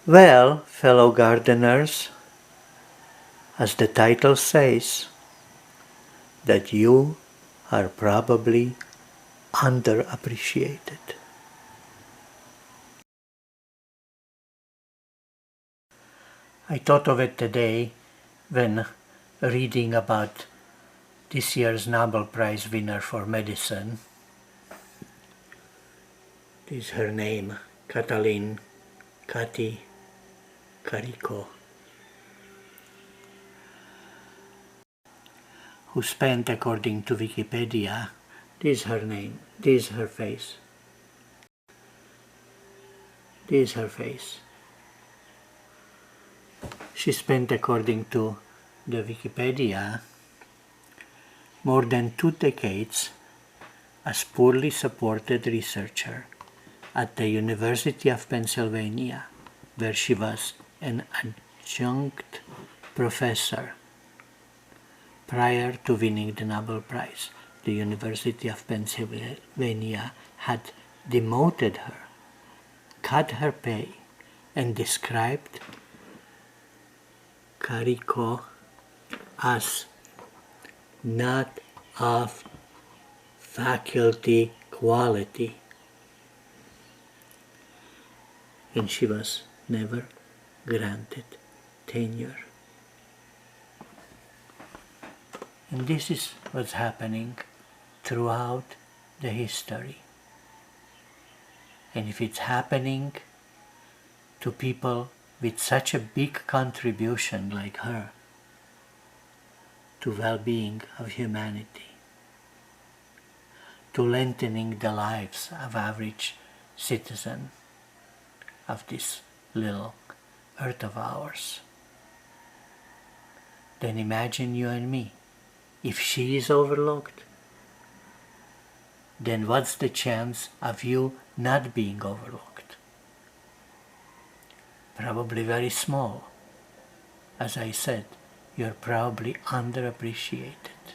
Well, fellow gardeners, as the title says, that you are probably underappreciated. I thought of it today when reading about this year's Nobel Prize winner for medicine. This is her name, Kati Kariko, who spent, according to Wikipedia, this is her name, this is her face, this is her face. She spent, according to the Wikipedia, more than 2 decades as poorly supported researcher at the University of Pennsylvania, where she was an adjunct professor. Prior to winning the Nobel Prize, the University of Pennsylvania had demoted her, cut her pay, and described Kariko as not of faculty quality, and she was never granted tenure. And this is what's happening throughout the history. And if it's happening to people with such a big contribution like her to well-being of humanity, to lengthening the lives of average citizen of this little earth of ours, then imagine you and me. If she is overlooked, then what's the chance of you not being overlooked? Probably very small. As I said, you're probably underappreciated.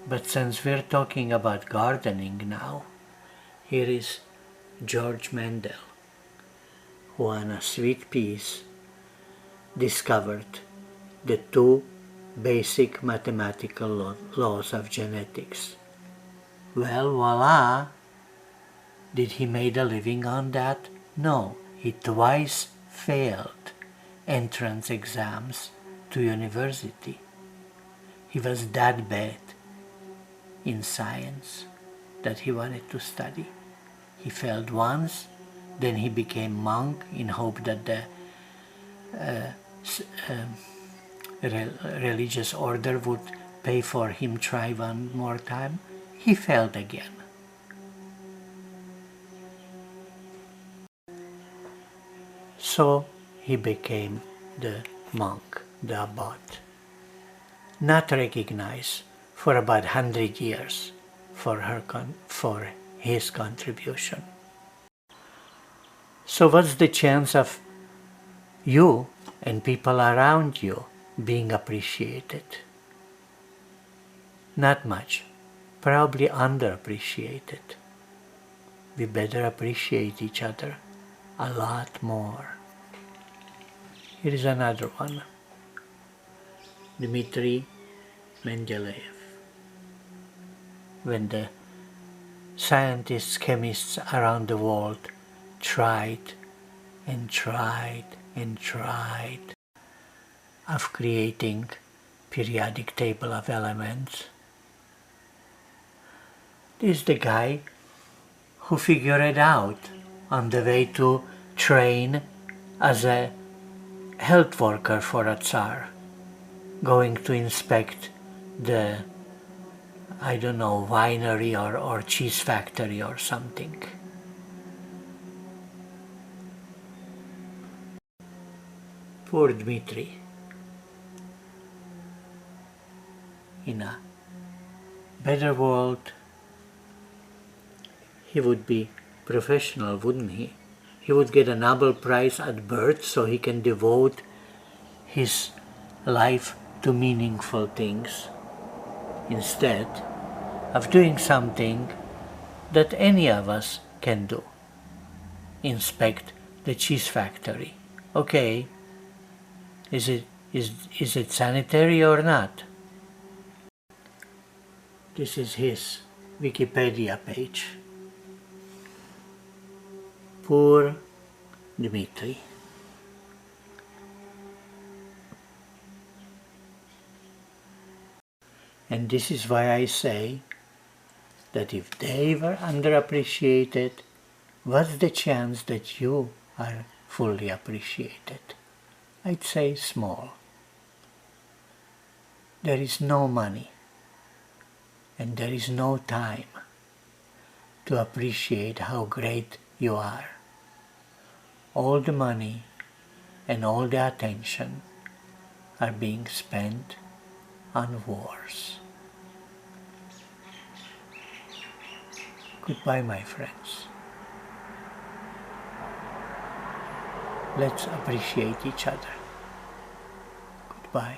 But since we're talking about gardening now, here is George Mendel, who on a sweet piece discovered the 2 basic mathematical laws of genetics. Well, voila! Did he make a living on that? No, he twice failed entrance exams to university. He was that bad in science that he wanted to study. He failed once, then he became monk in hope that the religious order would pay for him try one more time. He failed again. So he became the monk, the abbot, not recognized for about 100 years for his contribution. So what's the chance of you and people around you being appreciated? Not much, probably underappreciated. We better appreciate each other a lot more. Here is another one. Dmitri Mendeleev. When the scientists, chemists around the world tried and tried and tried of creating periodic table of elements, this is the guy who figured it out on the way to train as a health worker for a Tsar, going to inspect the, I don't know, winery or cheese factory or something. Poor Dmitri. In a better world, he would be professional, wouldn't he? He would get a Nobel Prize at birth so he can devote his life to meaningful things instead of doing something that any of us can do. Inspect the cheese factory. Okay, is it sanitary or not? This is his Wikipedia page. Poor Dmitri. And this is why I say that if they were underappreciated, what's the chance that you are fully appreciated? I'd say small. There is no money and there is no time to appreciate how great you are. All the money and all the attention are being spent on wars. Goodbye, my friends. Let's appreciate each other. Goodbye.